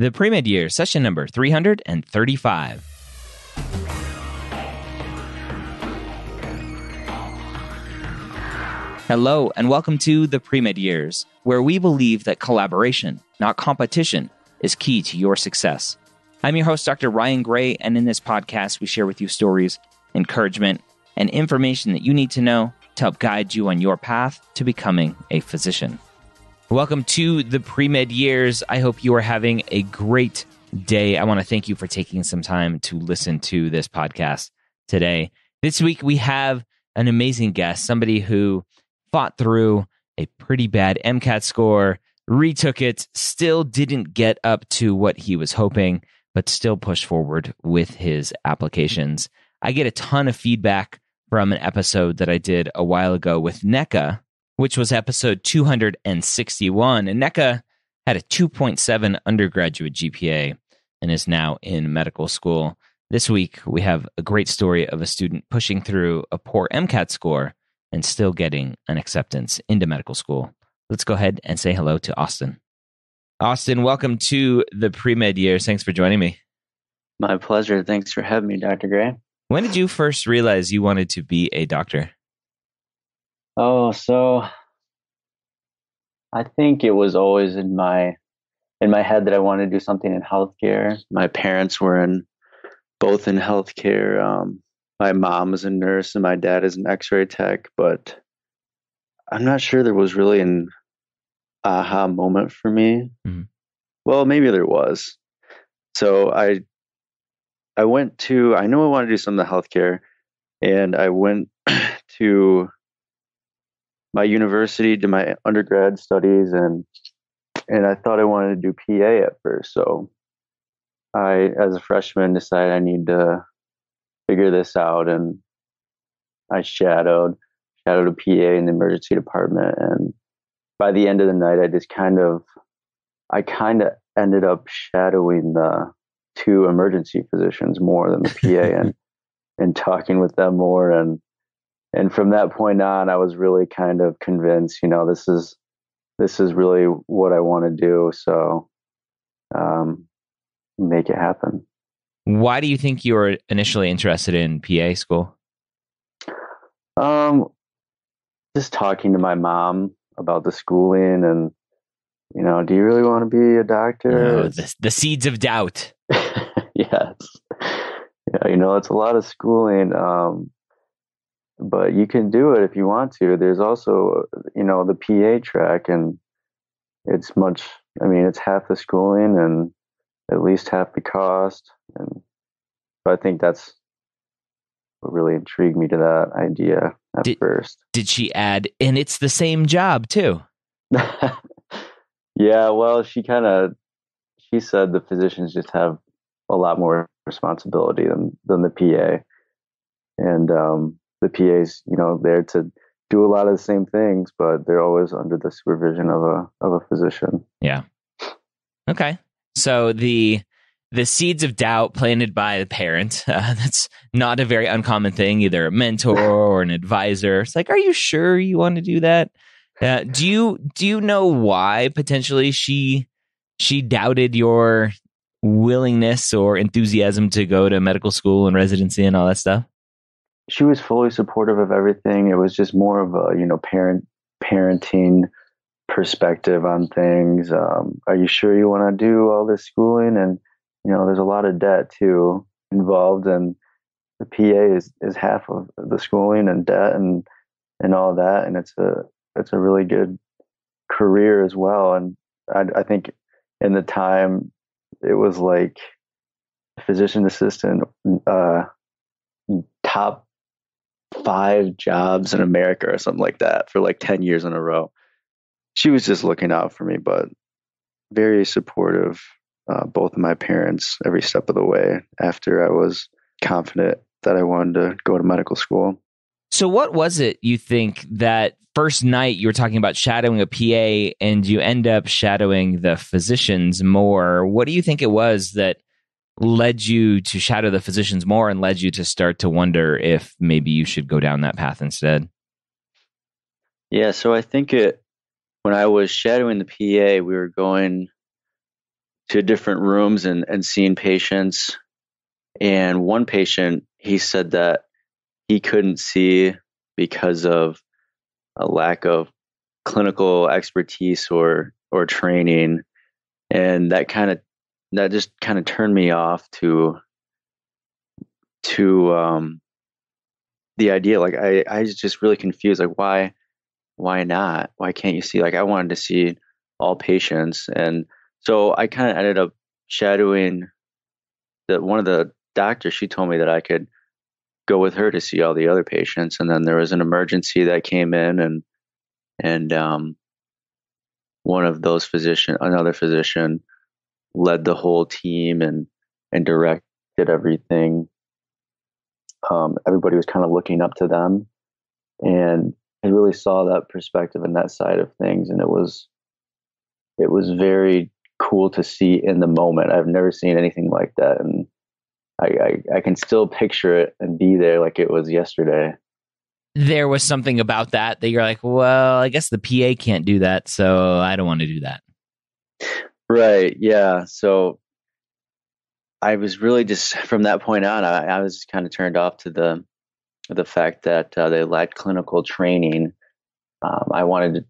The Pre-Med Year, session number 335. Hello, and welcome to the Pre-Med Years, where we believe that collaboration, not competition, is key to your success. I'm your host, Dr. Ryan Gray, and in this podcast, we share with you stories, encouragement, and information that you need to know to help guide you on your path to becoming a physician. Welcome to the Pre-Med Years. I hope you are having a great day. I want to thank you for taking some time to listen to this podcast today. This week, we have an amazing guest, somebody who fought through a pretty bad MCAT score, retook it, still didn't get up to what he was hoping, but still pushed forward with his applications. I get a ton of feedback from an episode that I did a while ago with NECA, which was episode 261. And NECA had a 2.7 undergraduate GPA and is now in medical school. This week, we have a great story of a student pushing through a poor MCAT score and still getting an acceptance into medical school. Let's go ahead and say hello to Austin. Austin, welcome to the Pre-Med Years. Thanks for joining me. My pleasure. Thanks for having me, Dr. Gray. When did you first realize you wanted to be a doctor? Oh, so I think it was always in my head that I wanted to do something in healthcare. My parents were both in healthcare. My mom is a nurse and my dad is an X-ray tech, but I'm not sure there was really an aha moment for me. Mm-hmm. Well, maybe there was. So I knew I wanted to do something in healthcare, and I went to my university, did my undergrad studies, and I thought I wanted to do PA at first. So I, as a freshman, decided I need to figure this out, and I shadowed a PA in the emergency department. And by the end of the night, I kind of ended up shadowing the two emergency physicians more than the PA and talking with them more. And from that point on, I was really kind of convinced, this is really what I want to do. So, make it happen. Why do you think you were initially interested in PA school? Just talking to my mom about the schooling and, do you really want to be a doctor? The seeds of doubt. Yes. Yeah, it's a lot of schooling. But you can do it if you want to. There's also, the PA track, and it's half the schooling and at least half the cost. And I think that's what really intrigued me to that idea at first. Did she add, and it's the same job too? Yeah, well, she said the physicians just have a lot more responsibility than the PA. And the PA's, there to do a lot of the same things, but they're always under the supervision of a physician. Yeah. Okay. So the seeds of doubt planted by the parent, that's not a very uncommon thing, either a mentor or an advisor. It's like, are you sure you want to do that? Do you know why potentially she doubted your willingness or enthusiasm to go to medical school and residency and all that stuff? She was fully supportive of everything. It was just more of a, parenting perspective on things. Are you sure you want to do all this schooling? And, there's a lot of debt too involved, and the PA is half of the schooling and debt and all that. And it's a really good career as well. And I think in the time it was like physician assistant, top 5 jobs in America or something like that for like 10 years in a row. She was just looking out for me, but very supportive, both of my parents, every step of the way after I was confident that I wanted to go to medical school. So what was it, you think, that first night you were talking about shadowing a PA and you end up shadowing the physicians more? What do you think it was that led you to shadow the physicians more and led you to start to wonder if maybe you should go down that path instead? Yeah, so I think when I was shadowing the PA, we were going to different rooms and seeing patients. And one patient, he said that he couldn't see because of a lack of clinical expertise or training, and that just kind of turned me off to the idea. Like I was just really confused. Like why not? Why can't you see? Like I wanted to see all patients, and so I kind of ended up shadowing one of the doctors. She told me that I could go with her to see all the other patients, and then there was an emergency that came in, and another physician led the whole team and directed everything. Everybody was kind of looking up to them, and I really saw that perspective and that side of things, and it was very cool to see in the moment. I've never seen anything like that, and I can still picture it and be there like it was yesterday. There was something about that you're like, well, I guess the PA can't do that, so I don't want to do that. Right. Yeah. So I was really just from that point on, I was kind of turned off to the fact that they lacked clinical training. I wanted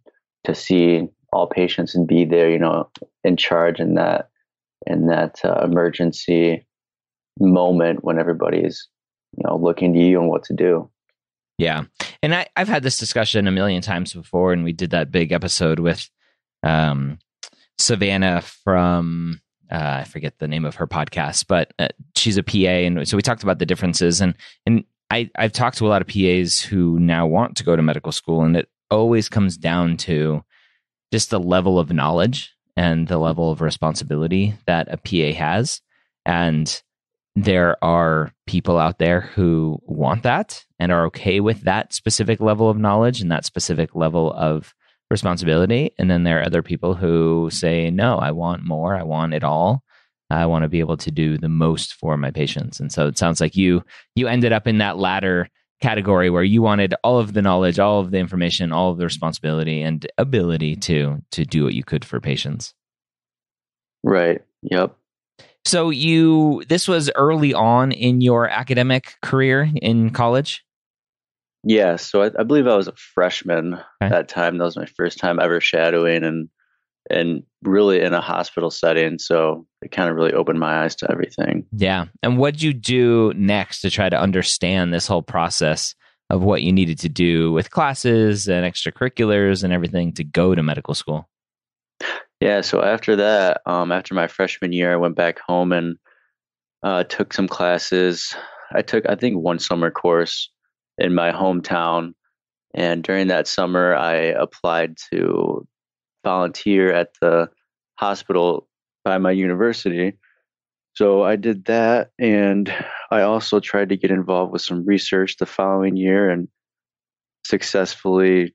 to see all patients and be there, in charge in that emergency moment when everybody's, looking to you and what to do. Yeah. And I've had this discussion a million times before, and we did that big episode with Savannah from, I forget the name of her podcast, but she's a PA. And so we talked about the differences. And I've talked to a lot of PAs who now want to go to medical school, and it always comes down to just the level of knowledge and the level of responsibility that a PA has. And there are people out there who want that and are okay with that specific level of knowledge and that specific level of responsibility. And then there are other people who say, no, I want more. I want it all. I want to be able to do the most for my patients. And so it sounds like you ended up in that latter category where you wanted all of the knowledge, all of the information, all of the responsibility and ability to do what you could for patients. Right. Yep. So this was early on in your academic career in college? Yeah. So I believe I was a freshman at that time. That was my first time ever shadowing and really in a hospital setting. So it kind of really opened my eyes to everything. Yeah. And what'd you do next to try to understand this whole process of what you needed to do with classes and extracurriculars and everything to go to medical school? Yeah, so after that, after my freshman year, I went back home and took some classes. I think, one summer course in my hometown. And during that summer, I applied to volunteer at the hospital by my university. So I did that. And I also tried to get involved with some research the following year and successfully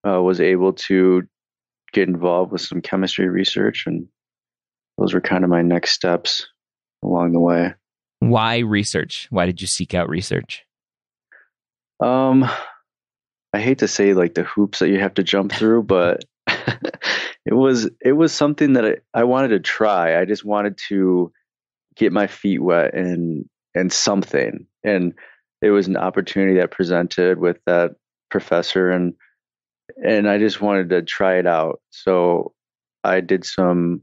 was able to get involved with some chemistry research, and those were kind of my next steps along the way. Why research? Why did you seek out research? I hate to say like the hoops that you have to jump through, but it was something that I wanted to try. I just wanted to get my feet wet in something, and it was an opportunity that presented with that professor, and I just wanted to try it out. So I did some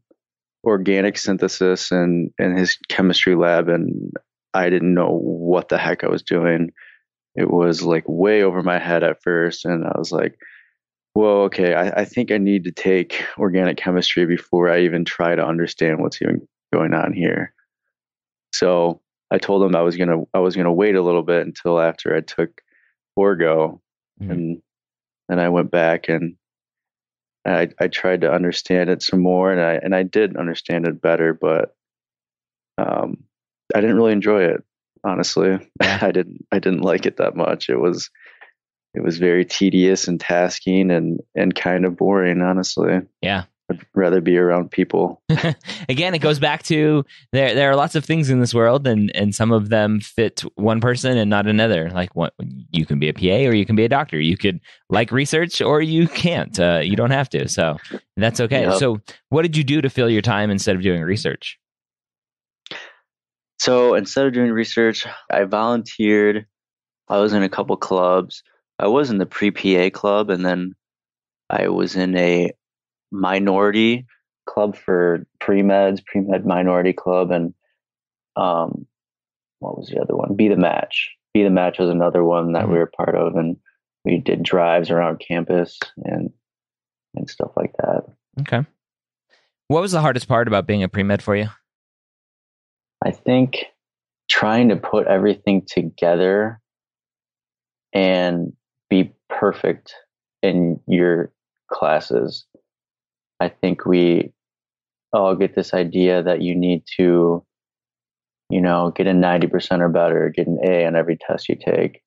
organic synthesis in his chemistry lab, and I didn't know what the heck I was doing. It was like way over my head at first. And I was like, well, okay, I think I need to take organic chemistry before I even try to understand what's even going on here. So I told him I was gonna wait a little bit until after I took Orgo, and then I went back and I tried to understand it some more, and I did understand it better, but I didn't really enjoy it, honestly. I didn't like it that much. It was very tedious and tasking and kind of boring, honestly. Yeah. I'd rather be around people. Again, it goes back to there are lots of things in this world, and some of them fit one person and not another. Like what, you can be a PA or you can be a doctor. You could like research or you can't. You don't have to. So that's okay. Yep. So what did you do to fill your time instead of doing research? So instead of doing research, I volunteered. I was in a couple clubs. I was in the pre-PA club, and then I was in a minority club for pre-med minority club, and what was the other one? Be the Match. Be the Match was another one that we were part of, and we did drives around campus and stuff like that. Okay. What was the hardest part about being a pre-med for you? I think trying to put everything together and be perfect in your classes. I think we all get this idea that you need to, get a 90% or better, get an A on every test you take.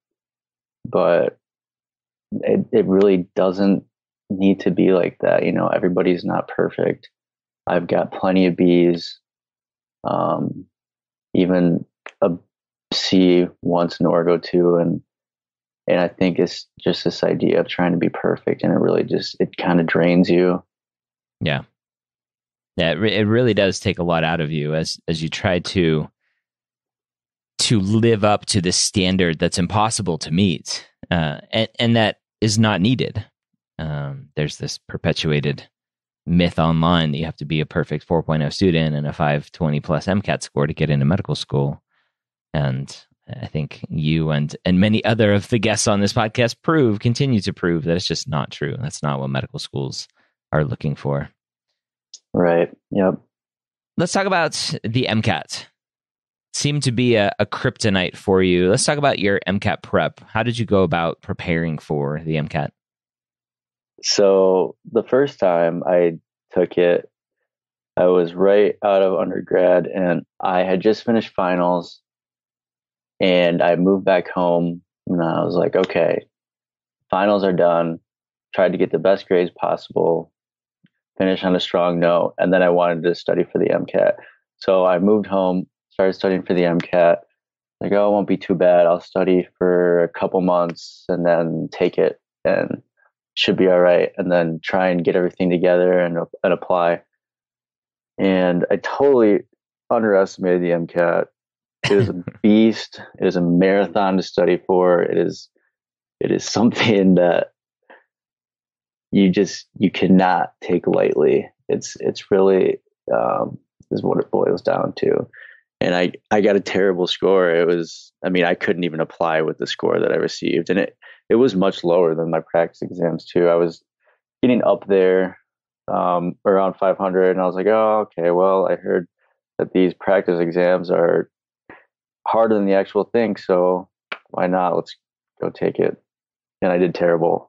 But it really doesn't need to be like that. Everybody's not perfect. I've got plenty of B's, even a C once in Orgo 2. And I think it's just this idea of trying to be perfect, and it kind of drains you. Yeah. Yeah, it really does take a lot out of you as you try to live up to this standard that's impossible to meet, and that is not needed. There's this perpetuated myth online that you have to be a perfect 4.0 student and a 520 plus MCAT score to get into medical school. And I think you and many other of the guests on this podcast continue to prove that it's just not true. That's not what medical schools are looking for. Right. Yep. Let's talk about the MCAT. Seemed to be a kryptonite for you. Let's talk about your MCAT prep. How did you go about preparing for the MCAT? So the first time I took it, I was right out of undergrad, and I had just finished finals, and I moved back home, and I was like, okay, finals are done. Tried to get the best grades possible, finish on a strong note, and then I wanted to study for the MCAT. So I moved home, started studying for the MCAT. Like, oh, it won't be too bad. I'll study for a couple months and then take it, and should be all right. And then try and get everything together and apply. And I totally underestimated the MCAT. It is a beast. It is a marathon to study for. It is something that you cannot take lightly. It's really is what it boils down to. And I got a terrible score. I couldn't even apply with the score that I received. And it was much lower than my practice exams too. I was getting up there around 500, and I was like, oh, okay, well, I heard that these practice exams are harder than the actual thing, so why not? Let's go take it. And I did terrible.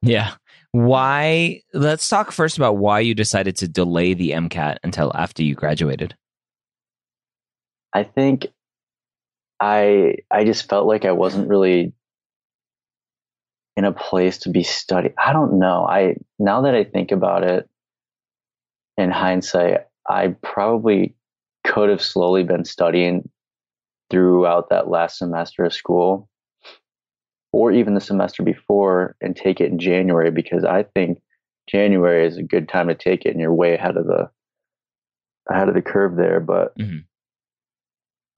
Yeah. Why? Let's talk first about why you decided to delay the MCAT until after you graduated. I think I just felt like I wasn't really in a place to be studying. I don't know. Now that I think about it in hindsight, I probably could have slowly been studying throughout that last semester of school, or even the semester before, and take it in January, because I think January is a good time to take it, and you're way ahead of the curve there. But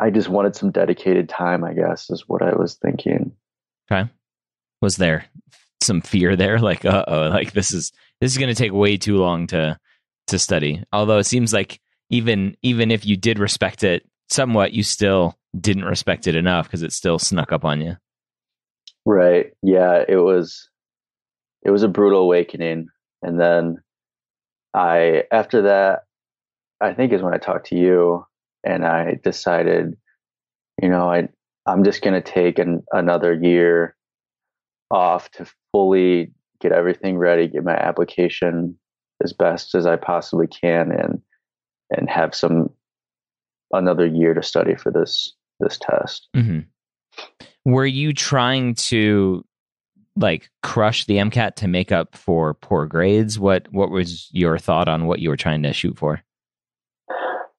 I just wanted some dedicated time, I guess, is what I was thinking. Okay. Was there some fear there? Like, like this is going to take way too long to study. Although it seems like even if you did respect it somewhat, you still didn't respect it enough because it still snuck up on you. Right. Yeah, it was a brutal awakening. And then after that, I think is when I talked to you, and I decided, I'm just going to take another year off to fully get everything ready, get my application as best as I possibly can, and have another year to study for this test. Mm-hmm. Were you trying to like crush the MCAT to make up for poor grades? What was your thought on what you were trying to shoot for?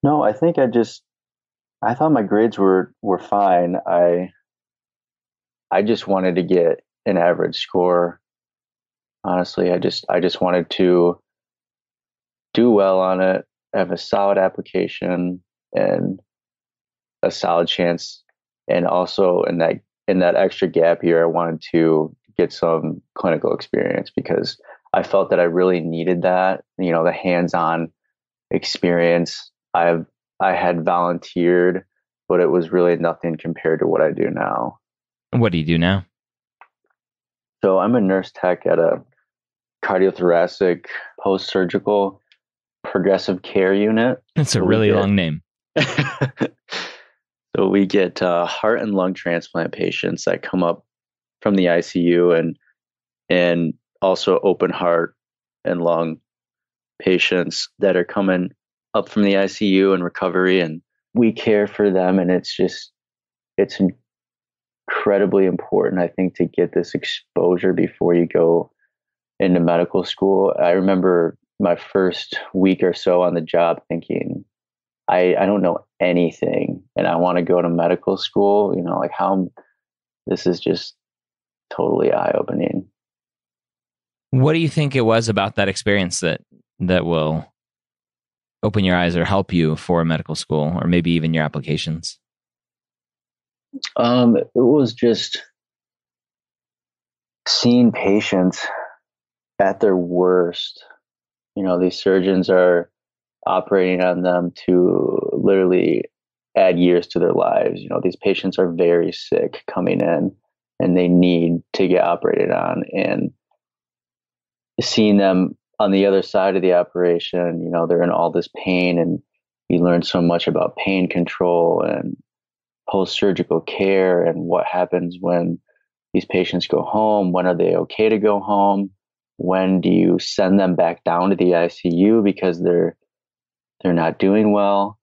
No, I think I thought my grades were fine. I just wanted to get an average score. Honestly, I just wanted to do well on it, have a solid application and a solid chance. And also in that extra gap year, I wanted to get some clinical experience because I felt that I really needed that, the hands-on experience. I had volunteered, but it was really nothing compared to what I do now. What do you do now? So I'm a nurse tech at a cardiothoracic post-surgical progressive care unit. It's a really long name. So we get heart and lung transplant patients that come up from the ICU and also open heart and lung patients that are coming up from the ICU and recovery, and we care for them. And it's incredibly important, I think, to get this exposure before you go into medical school. I remember my first week or so on the job thinking, I don't know anything and I want to go to medical school, like this is just totally eye-opening. What do you think it was about that experience that will open your eyes or help you for medical school or maybe even your applications? It was just seeing patients at their worst. These surgeons are operating on them to literally add years to their lives. These patients are very sick coming in and they need to get operated on, and seeing them on the other side of the operation, they're in all this pain, and you learn so much about pain control and post-surgical care and what happens when these patients go home. When are they okay to go home? When do you send them back down to the ICU because they're not doing well?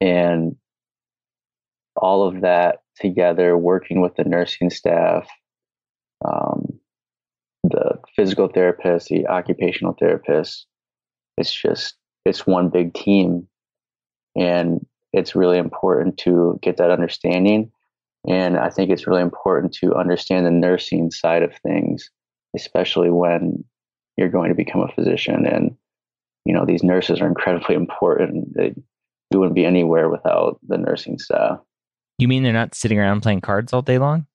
And all of that together, working with the nursing staff, the physical therapists, the occupational therapists, it's one big team. And it's really important to get that understanding. And I think it's really important to understand the nursing side of things, especially when you're going to become a physician. And, these nurses are incredibly important. You wouldn't be anywhere without the nursing staff. You mean they're not sitting around playing cards all day long?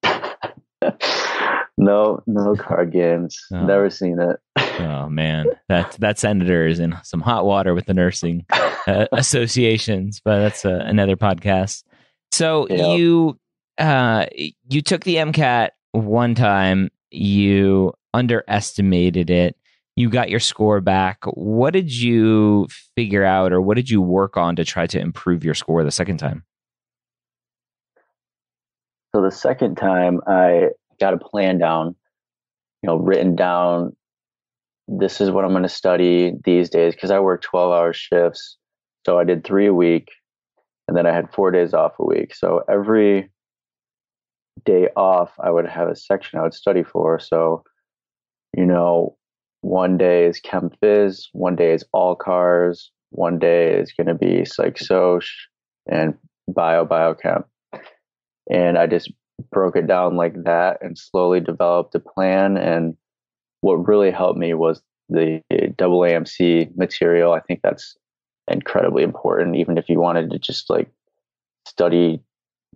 No card games. Oh. Never seen it. Oh man, that senator is in some hot water with the nursing associations, but that's another podcast. So you took the MCAT one time, you underestimated it, you got your score back. What did you figure out, or what did you work on to try to improve your score the second time? So the second time I got a plan down, written down, this is what I'm going to study these days, because I work 12-hour shifts. So I did 3 a week, and then I had 4 days off a week. So every day off, I would have a section I would study for. So, one day is Chem Phys, one day is all cars, one day is going to be Psych Soc and Biochem. And I just broke it down like that and slowly developed a plan. And what really helped me was the AAMC material. I think that's incredibly important. Even if you wanted to just study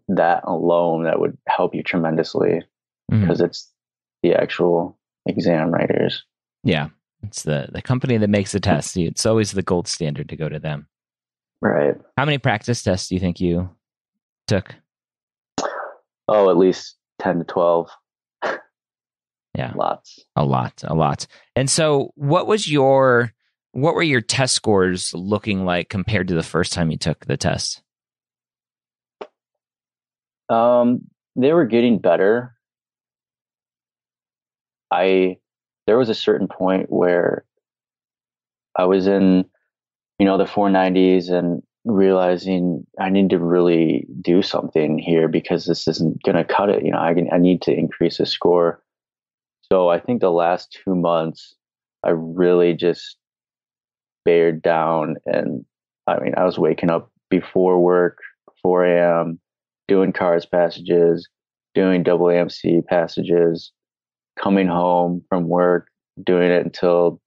that alone, that would help you tremendously, because it's the actual exam writers. Yeah, it's the company that makes the test. It's always the gold standard to go to them. Right. How many practice tests do you think you took? Oh, at least 10 to 12. Yeah. Lots. A lot. And so what were your test scores looking like compared to the first time you took the test? They were getting better. There was a certain point where I was in, the 490s and realizing I need to really do something here, because this isn't going to cut it. I need to increase the score. So I think the last 2 months, I really just bared down. And I mean, I was waking up before work, 4 a.m., doing cars passages, doing double AMC passages, coming home from work, doing it until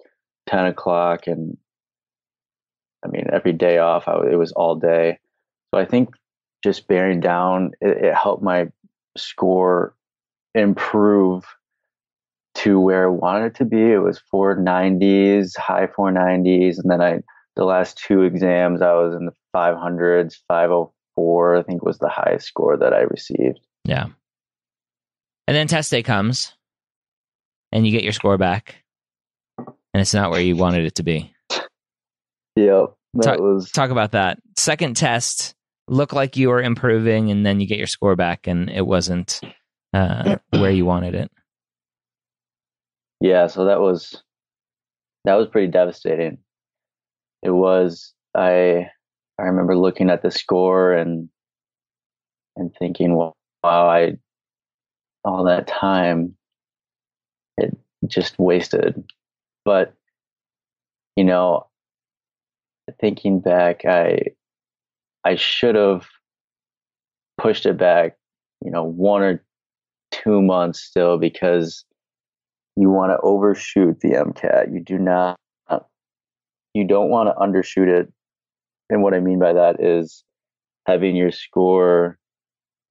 10 o'clock. And I mean, every day off, it was all day. So I think just bearing down, it helped my score improve to where I wanted it to be. It was 490s, high 490s. And then the last two exams, I was in the 500s, 504, I think was the highest score that I received. Yeah. And then test day comes and you get your score back and it's not where you wanted it to be. Yep. Talk about that. Second test looked like you were improving and then you get your score back and it wasn't where you wanted it. Yeah, so that was pretty devastating. It was. I remember looking at the score and thinking, well, wow, all that time, it just wasted. But thinking back, I should have pushed it back, 1 or 2 months still, because you want to overshoot the MCAT. You don't want to undershoot it. And what I mean by that is having your score,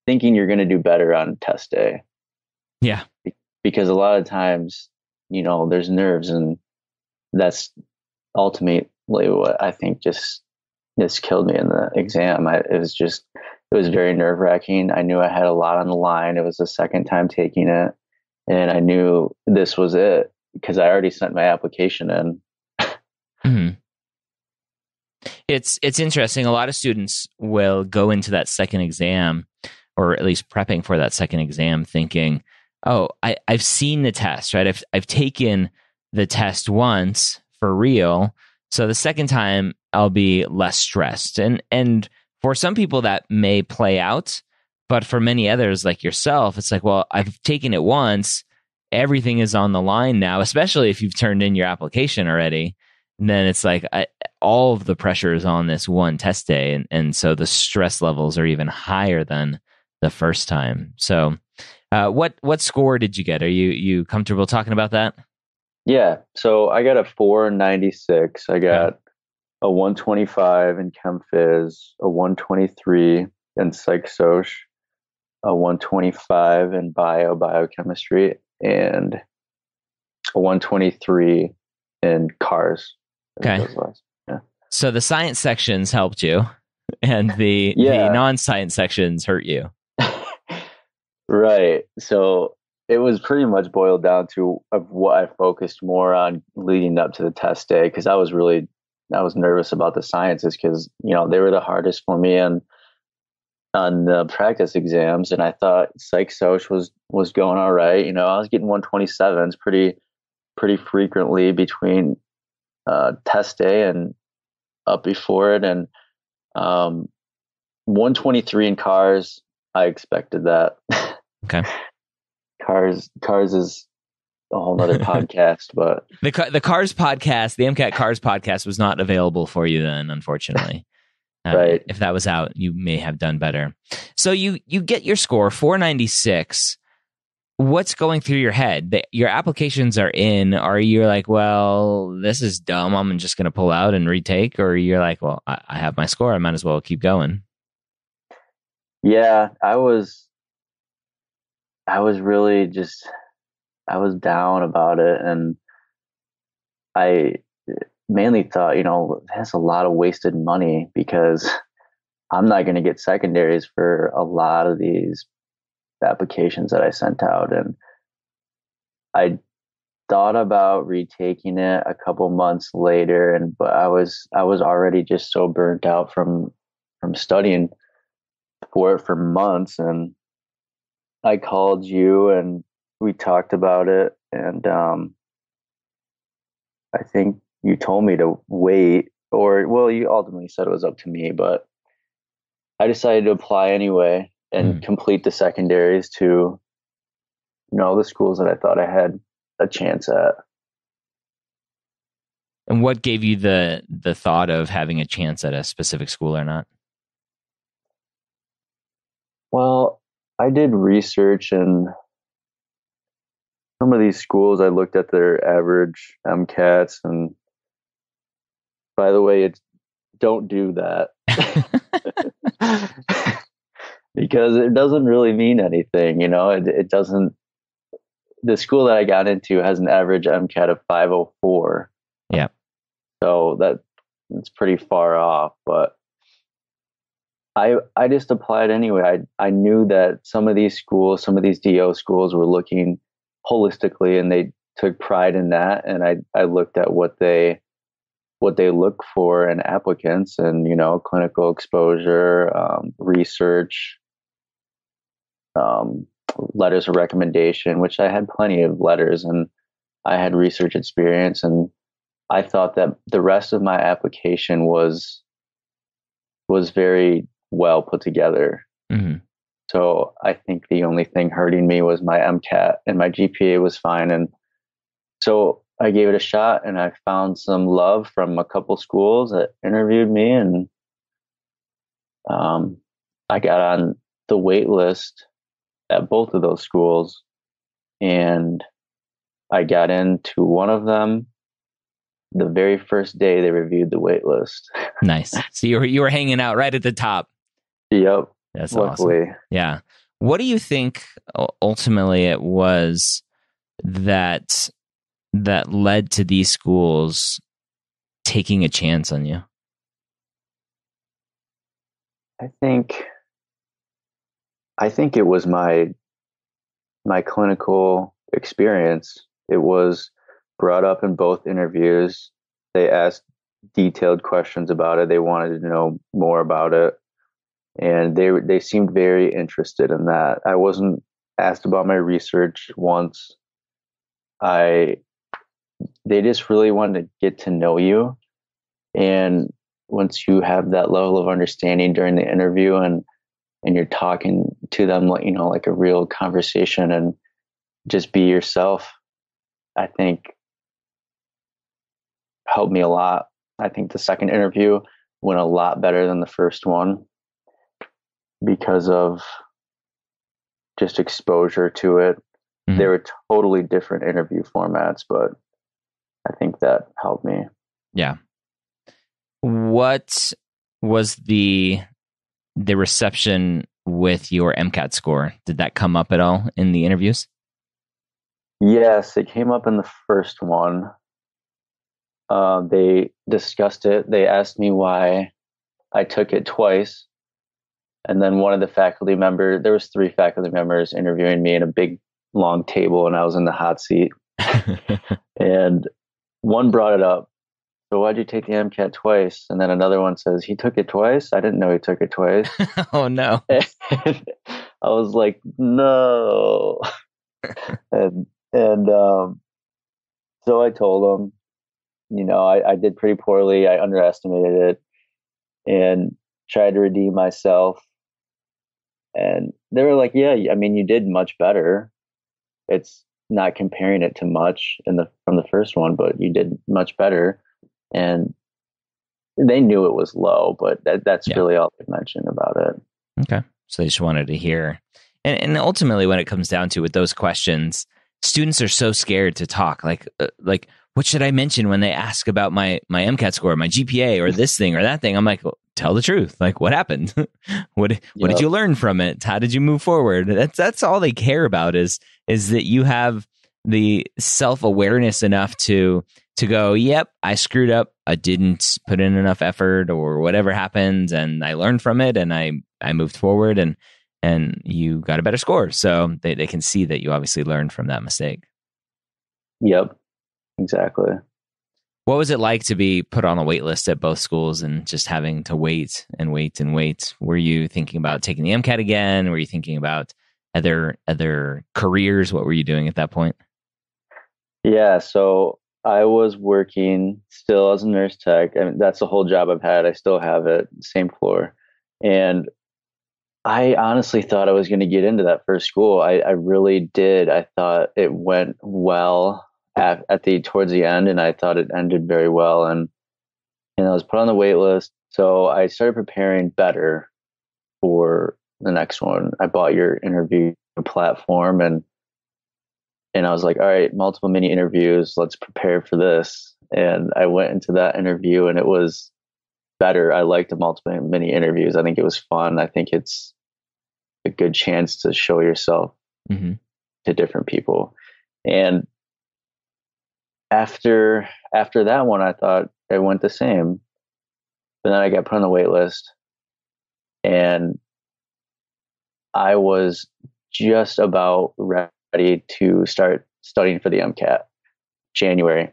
thinking you're going to do better on test day. Yeah. Because a lot of times, there's nerves, and that's ultimately what I think just killed me in the exam. It was very nerve wracking. I knew I had a lot on the line. It was the second time taking it. And I knew this was it because I already sent my application in. Mm-hmm. It's interesting. A lot of students will go into that second exam, or at least prepping for that second exam, thinking, "Oh, I've seen the test, right? I've taken the test once for real, so the second time I'll be less stressed." And for some people that may play out, but for many others like yourself, it's like, well, I've taken it once. Everything is on the line now, especially if you've turned in your application already. And then it's like all of the pressure is on this one test day. And so the stress levels are even higher than the first time. So what score did you get? Are you comfortable talking about that? Yeah. So I got a 496. I got a 125 in Chem Phys, a 123 in Psych Soc, a 125 in Biochemistry, and a 123 in Cars. Okay. Yeah. So the science sections helped you, and the non-science sections hurt you. Right. So it was pretty much boiled down to what I focused more on leading up to the test day, because I was nervous about the sciences because they were the hardest for me on the practice exams, and I thought Psych Soc was going all right. I was getting 127s pretty frequently between test day and up before it, and 123 in Cars. I expected that. Okay. Cars is a whole nother podcast, but the Cars podcast, the MCAT Cars podcast, was not available for you then, unfortunately. Right. If that was out, you may have done better. So you get your score 496. What's going through your head? Your applications are in. Are you like, well, this is dumb, I'm just going to pull out and retake? Or you're like, well, I have my score, I might as well keep going? Yeah, I was really I was down about it. And I mainly thought, that's a lot of wasted money because I'm not going to get secondaries for a lot of these applications that I sent out. And I thought about retaking it a couple months later, but I was already just so burnt out from studying for it for months. And I called you and we talked about it, and I think you told me to wait, or well, you ultimately said it was up to me, but I decided to apply anyway and complete the secondaries to the schools that I thought I had a chance at. And what gave you the thought of having a chance at a specific school or not? Well, I did research, and some of these schools, I looked at their average MCATs, and by the way, don't do that. Because it doesn't really mean anything, it doesn't. The school that I got into has an average MCAT of 504. Yeah. So it's pretty far off, but I just applied anyway. I knew that some of these schools, some of these DO schools were looking holistically, and they took pride in that. And I looked at what they look for in applicants, and clinical exposure, research, letters of recommendation, which I had plenty of letters, and I had research experience, and I thought that the rest of my application was very well put together. Mm-hmm. So I think the only thing hurting me was my MCAT, and my GPA was fine. And so I gave it a shot, and I found some love from a couple schools that interviewed me, and I got on the wait list at both of those schools, and I got into one of them the very first day they reviewed the wait list. Nice. So you were hanging out right at the top. Yep. That's luckily. Awesome. Yeah. What do you think ultimately it was that led to these schools taking a chance on you? I think it was my clinical experience. It was brought up in both interviews. They asked detailed questions about it. They wanted to know more about it, and they seemed very interested in that. I wasn't asked about my research once. They just really wanted to get to know you, and once you have that level of understanding during the interview, and you're talking to them like a real conversation, and just be yourself, I think helped me a lot. I think the second interview went a lot better than the first one because of just exposure to it. Mm-hmm. They were totally different interview formats, but I think that helped me. Yeah. What was the reception with your MCAT score? Did that come up at all in the interviews? Yes, it came up in the first one. They discussed it. They asked me why I took it twice. And then one of the faculty members, there was 3 faculty members interviewing me in a big, long table, and I was in the hot seat. And one brought it up. So why'd you take the MCAT twice? And then another one says, he took it twice? I didn't know he took it twice. Oh, no. And I was like, no. and so I told him, I did pretty poorly. I underestimated it and tried to redeem myself. And they were like, yeah, I mean, you did much better. It's not comparing it to much from the first one, but you did much better. And they knew it was low, but that's really all they mentioned about it. Okay. So they just wanted to hear. And ultimately, when it comes down to it, with those questions, students are so scared to talk. Like, what should I mention when they ask about my MCAT score, my GPA, or this thing or that thing? I'm like, well, tell the truth. Like, what happened? What did you learn from it? How did you move forward? That's all they care about is that you have the self-awareness enough to go, yep, I screwed up. I didn't put in enough effort, or whatever happened, and I learned from it, and I moved forward, and you got a better score. So they can see that you obviously learned from that mistake. Yep. Exactly. What was it like to be put on a wait list at both schools and just having to wait and wait and wait? Were you thinking about taking the MCAT again? Were you thinking about other careers? What were you doing at that point? Yeah, so I was working still as a nurse tech. I mean, that's the whole job I've had. I still have it, same floor. And I honestly thought I was going to get into that first school. I really did. I thought it went well. towards the end, and I thought it ended very well. And I was put on the wait list. So I started preparing better for the next one. I bought your interview platform, and I was like, all right, multiple mini interviews. Let's prepare for this. And I went into that interview, and it was better. I liked the multiple mini interviews. I think it was fun. I think it's a good chance to show yourself to different people. And after that one, I thought it went the same. But then I got put on the wait list, and I was just about ready to start studying for the MCAT January.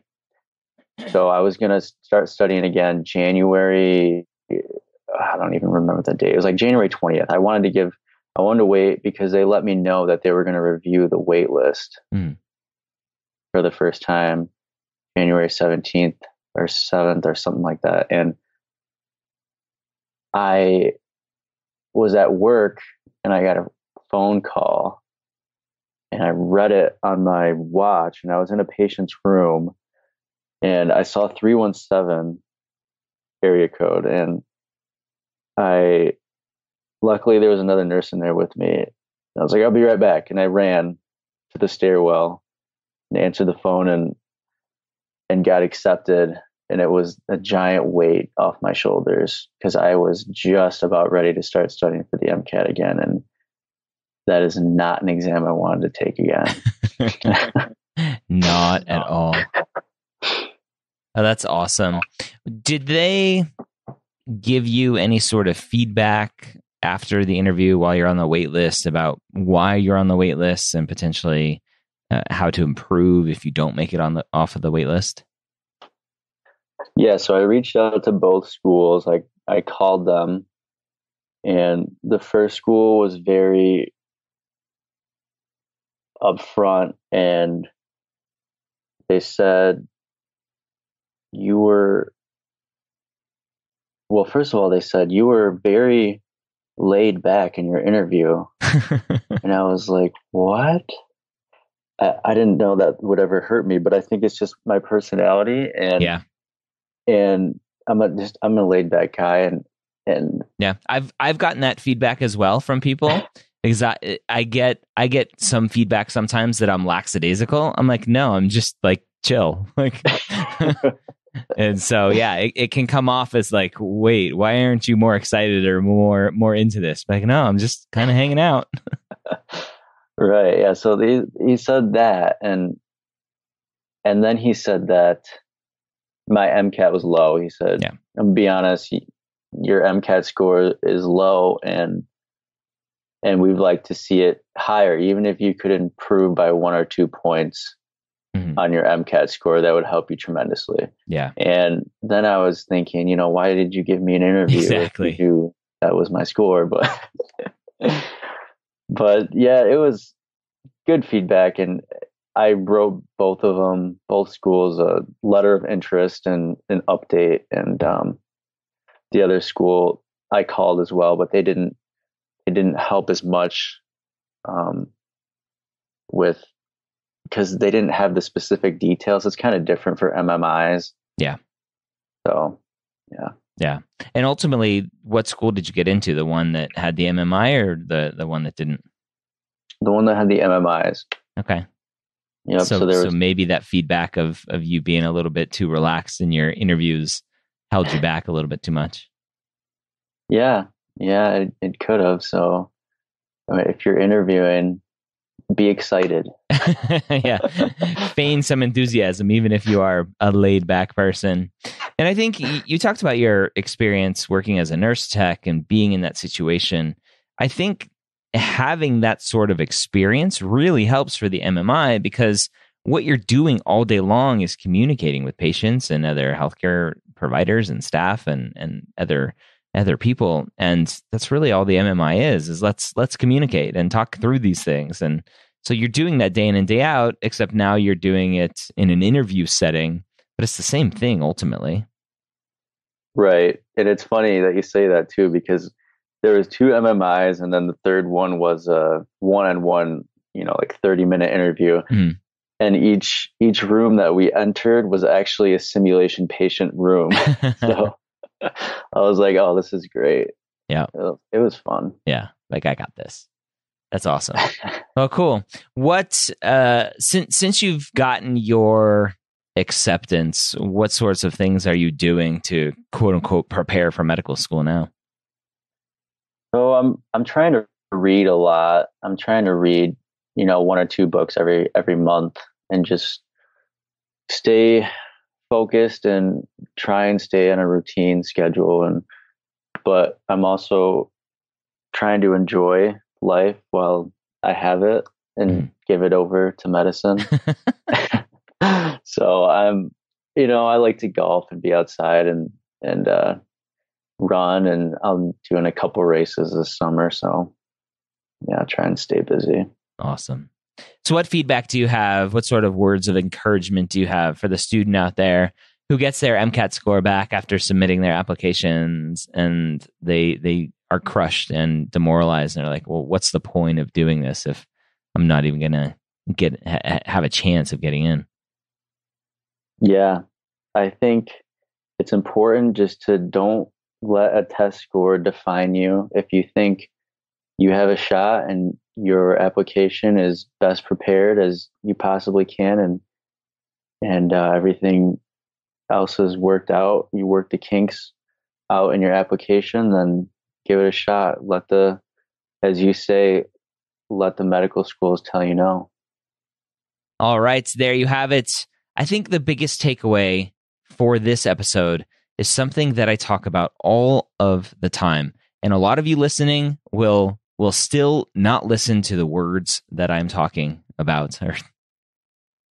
So I was going to start studying again January. I don't even remember the date. It was like January 20th. I wanted to wait because they let me know that they were going to review the wait list for the first time, January 17th or 7th or something like that. And I was at work, and I got a phone call, and I read it on my watch, and I was in a patient's room, and I saw 317 area code, and luckily there was another nurse in there with me. I was like, I'll be right back. And I ran to the stairwell and answered the phone and got accepted. And it was a giant weight off my shoulders because I was just about ready to start studying for the MCAT again. And that is not an exam I wanted to take again. Not at all. Oh, that's awesome. Did they give you any sort of feedback after the interview while you're on the wait list about why you're on the wait list and potentially how to improve if you don't make it off of the wait list? Yeah, so I reached out to both schools. I called them, and the first school was very upfront, and they said first of all, they said you were very laid back in your interview. And I was like, what? I didn't know that would ever hurt me, but I think it's just my personality. And I'm a laid back guy, and yeah, I've gotten that feedback as well from people. Because I get some feedback sometimes that I'm lackadaisical. I'm like, no, I'm just like chill. Like, and so yeah, it can come off as like, wait, why aren't you more excited or more into this? But like, no, I'm just kind of hanging out. Right. Yeah. So he said that, and then he said that my MCAT was low. He said, yeah, I'm gonna be honest, your MCAT score is low, and we'd like to see it higher. Even if you could improve by 1 or 2 points on your MCAT score, that would help you tremendously. Yeah. And then I was thinking, why did you give me an interview? Exactly. If you knew that was my score, but but yeah, it was good feedback. And I wrote both schools, a letter of interest and an update. And the other school I called as well, but it didn't help as much because they didn't have the specific details. It's kind of different for MMIs. Yeah. So, yeah. Yeah. And ultimately, what school did you get into? The one that had the MMI or the one that didn't? The one that had the MMIs. Okay. Yep. So maybe that feedback of you being a little bit too relaxed in your interviews held you back a little bit too much. Yeah. Yeah, it could have. So if you're interviewing, be excited. Yeah. Feign some enthusiasm, even if you are a laid back person. And I think you talked about your experience working as a nurse tech and being in that situation. I think having that sort of experience really helps for the MMI because what you're doing all day long is communicating with patients and other healthcare providers and staff and other people. And that's really all the MMI is let's communicate and talk through these things. And so you're doing that day in and day out, except now you're doing it in an interview setting, but it's the same thing ultimately. Right. And it's funny that you say that too, because there was 2 MMIs and then the third one was a one-on-one, like 30-minute interview. and each room that we entered was actually a simulation patient room. So I was like, oh, this is great. Yeah. It was fun. Yeah. Like, I got this. That's awesome. Well, cool. What, since you've gotten your acceptance, what sorts of things are you doing to quote unquote prepare for medical school now? So I'm trying to read a lot. I'm trying to read, 1 or 2 books every month and just stay focused and try and stay on a routine schedule. But I'm also trying to enjoy life while I have it and give it over to medicine. So I like to golf and be outside and run, and I'm doing a couple races this summer. So yeah, try and stay busy. Awesome. So what feedback do you have? What sort of words of encouragement do you have for the student out there who gets their MCAT score back after submitting their applications and they are crushed and demoralized and they're like, well, what's the point of doing this if I'm not even going to have a chance of getting in? Yeah, I think it's important just to don't let a test score define you. If you think you have a shot and your application is best prepared as you possibly can, and everything else has worked out, you work the kinks out in your application, then give it a shot. As you say, let the medical schools tell you no. All right, there you have it. I think the biggest takeaway for this episode is something that I talk about all of the time. And a lot of you listening will still not listen to the words that I'm talking about.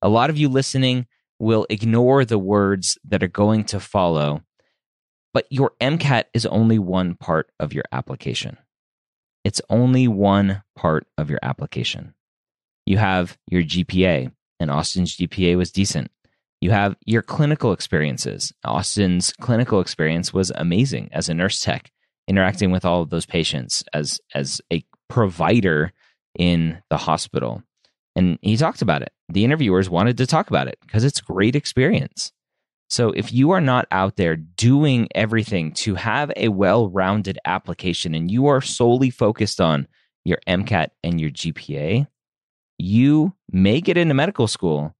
A lot of you listening will ignore the words that are going to follow. But your MCAT is only one part of your application. It's only one part of your application. You have your GPA, and Austin's GPA was decent. You have your clinical experiences. Austin's clinical experience was amazing as a nurse tech, interacting with all of those patients as a provider in the hospital. And he talked about it. The interviewers wanted to talk about it because it's a great experience. So if you are not out there doing everything to have a well-rounded application and you are solely focused on your MCAT and your GPA, you may get into medical school,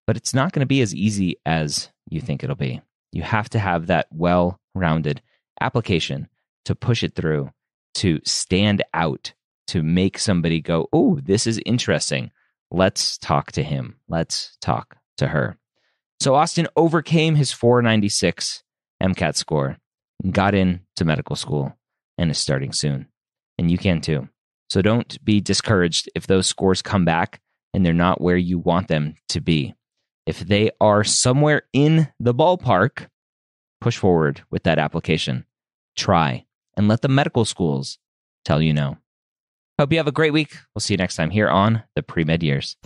but it's not going to be as easy as you think it'll be. You have to have that well-rounded application to push it through, to stand out, to make somebody go, oh, this is interesting. Let's talk to him. Let's talk to her. So Austin overcame his 496 MCAT score, got into medical school, and is starting soon. And you can too. So don't be discouraged if those scores come back and they're not where you want them to be. If they are somewhere in the ballpark, push forward with that application. Try and let the medical schools tell you no. Hope you have a great week. We'll see you next time here on the Pre-Med Years.